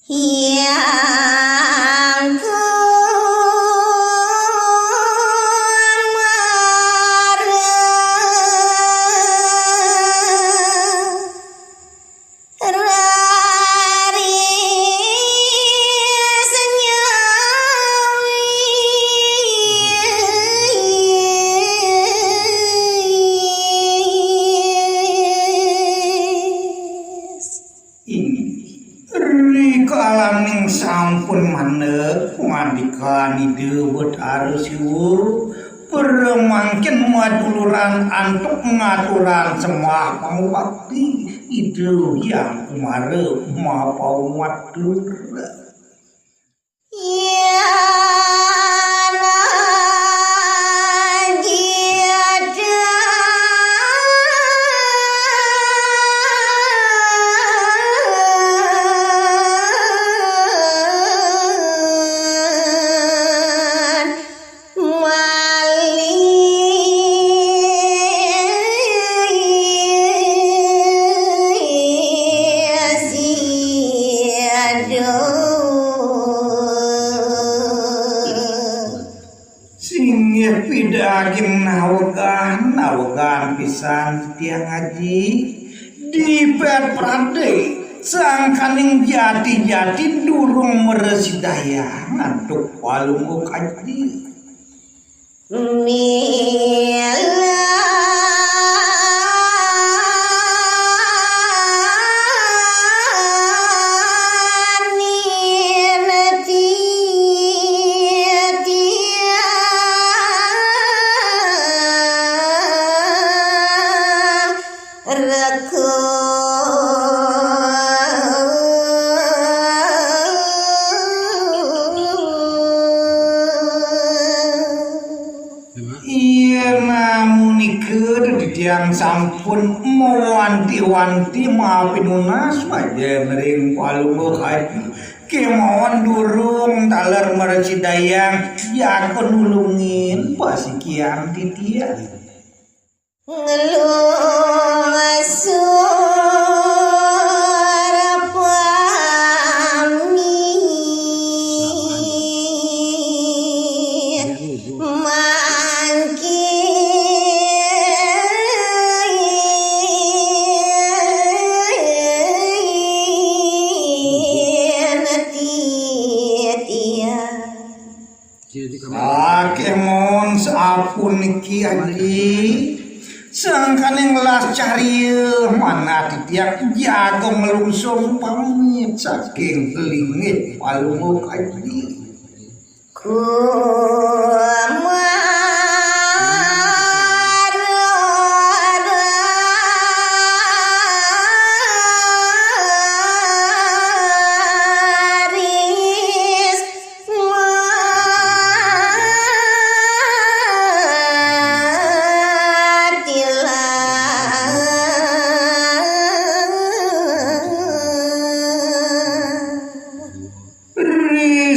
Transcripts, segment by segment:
Yang ku Kalaning sampun maneg ngadikani dewet arsiwur peremangkin maduluran antuk ngaturan semua pangwakti ide yang kumare mapau matur pidaging nawagan pisan tiang ngaji di perprade sangkaning jati durung meresidaya ngantuk walung kaji yang sampun mewanti-wanti maafin unas wajar nering palungo haji kemauan durung taler meresidayang ya nulungin pasikian titian Akemon saapun niki aji sangkaning las carieu mana titiak jago melungsung pamit saking lingit palunguk aji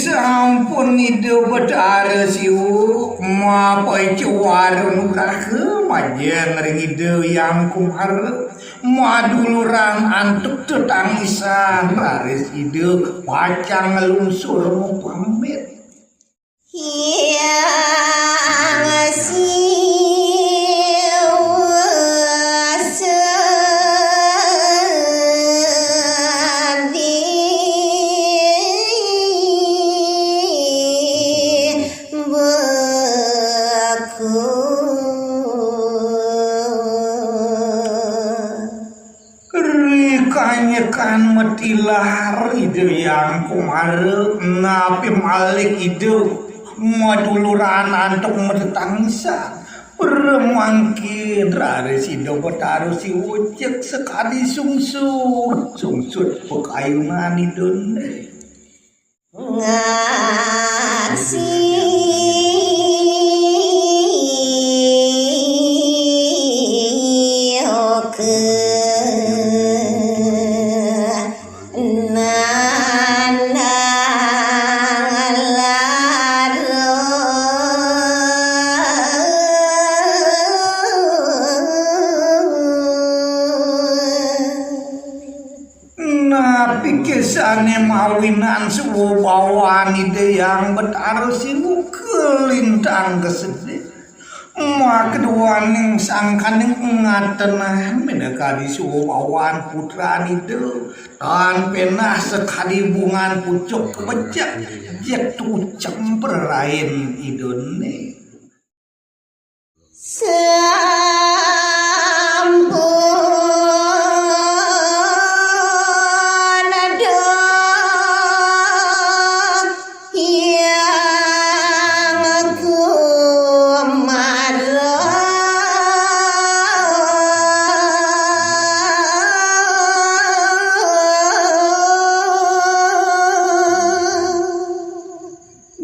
sampun ide bedare siu mapai cuwarung kakhe majen ring ide yang kumhar maduluran antuk tetangisan laris ide pacang ngelunsur mau pamit kan metilar ide yang kumare napi malik ide maduluran antuk medetangsa peremangkin rare sido betaru si wujek sekali sungsut pekayunan idone ngasih Napi kesane mawinan suwo bawan ide yang betar siwu kelintang kesede. Ma kedua ning sangkaning ngatenan menekadi suwo bawan putra ide. Tan penah sekali bungan pucuk kebejak jek tucem perain idone.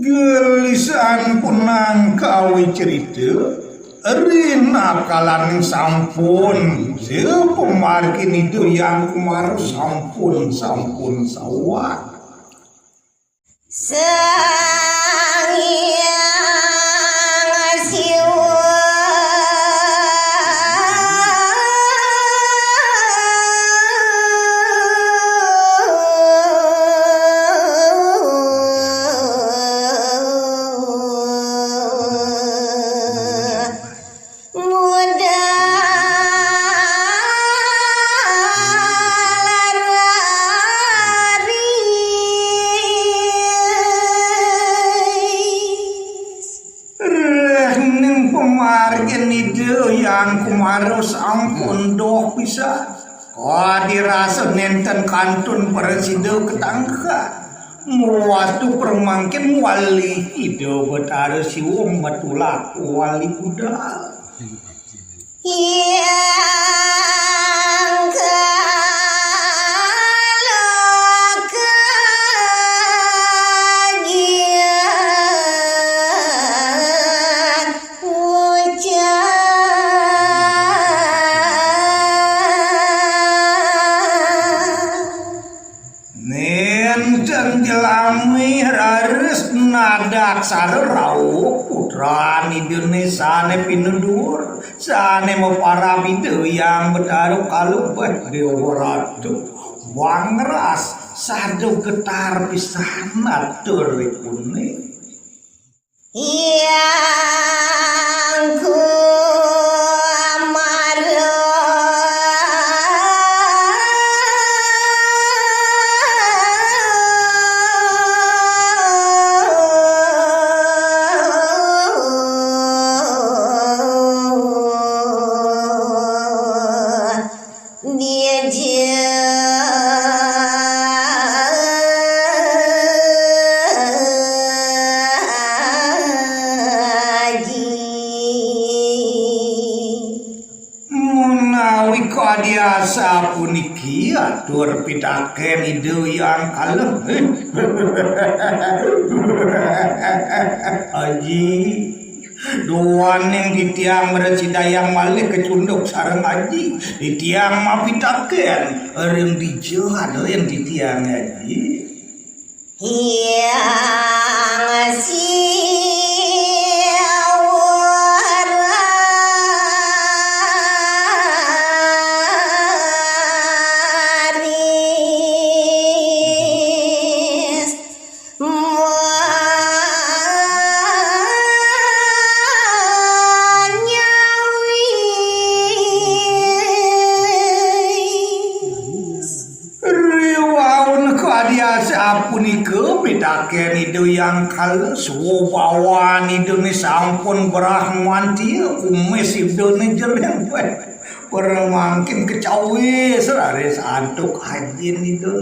Gelisan punang kawi cerita Rina kalan sampun pemargin itu yang kemarin sampun sawat Sang Hyang Siwa pemargin itu yang kemarin sampun doh bisa kau dirasa nenten kantun presiden ketangka muatu permangkin wali itu betara si wong matulak wali budal yang kalagian nenten jelami harus nadak sarau putra Indonesia ne pinundur sane mau para bidu yang bertaruh kalubat dewaratu wangras sadu getar pisan atur kuning yang menawi kadiasa puniki atur pitaken ide yang kalem Aji doan yang di tiang merecidayang malih kecunduk sareng Aji di tiang mapitaken orang dijahat yang di tiang Aji yang siwaris riwaun kadiasa punika pitaken ide yang kalem suwawan ide sampun berahman tia kumis ide jeleng permangkin kecawe seraris antuk hajin ide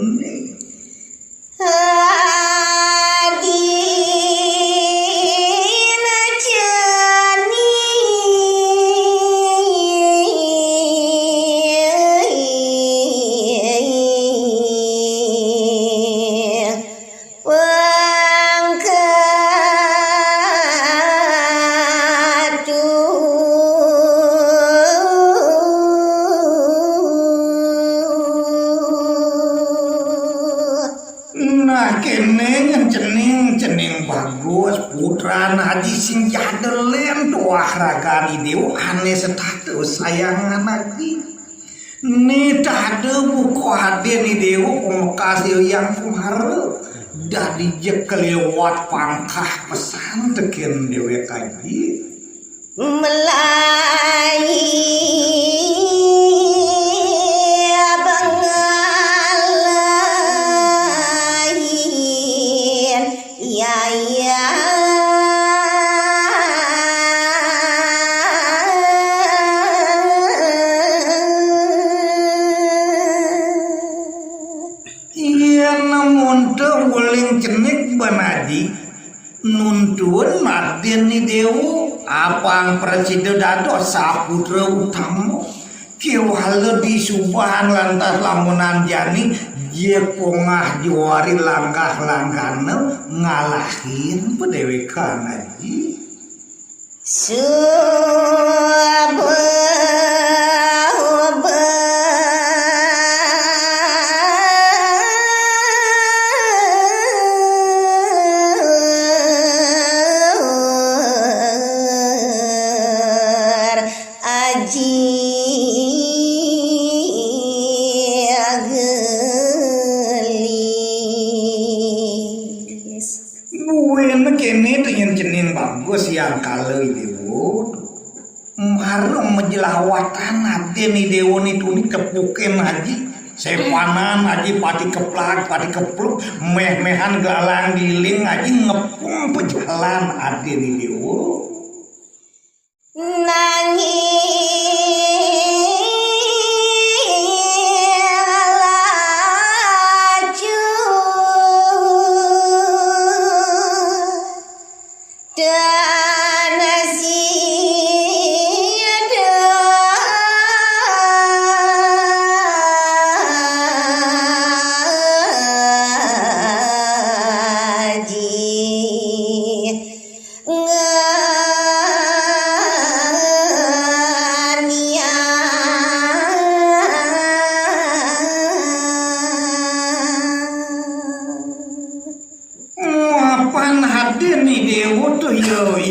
Adina jani nah kene cening bagus putra Haji sing jadelen doah ragani dewa ane status sayangan lagi ni tak ada buku hati ni dewa kasih yang kumaha dah dijek kelewat pangkah pesan teken dewek kaji Melayu bangalain ya ya iya namun teu uling cenik banaji nuntun Martin ni dewu apang presiden dados saputra utama kiwala disubahan lantas lamunan jani je pongah juari langkah-langkahna ngalahin pedewekan aji buena kene tuh yang cenin bagus yang kalau dewo marung menjelawatan nanti nih dewo nih tuh nih kepuken haji sepanan haji pati keplak pati kepluk meh-mehan galang giling haji ngepung pejalan ade nih dewo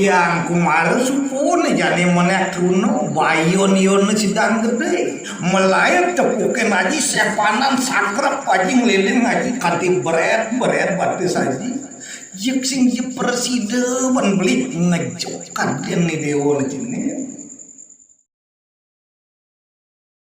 yang kumala supone jadi menek tuno bayon yon sidang gede melayat tepuken aji sepanan sakrap aji ngelilin aji kanti berat batis aji jek sing je presiden beli ngejokan dia nih dewa nih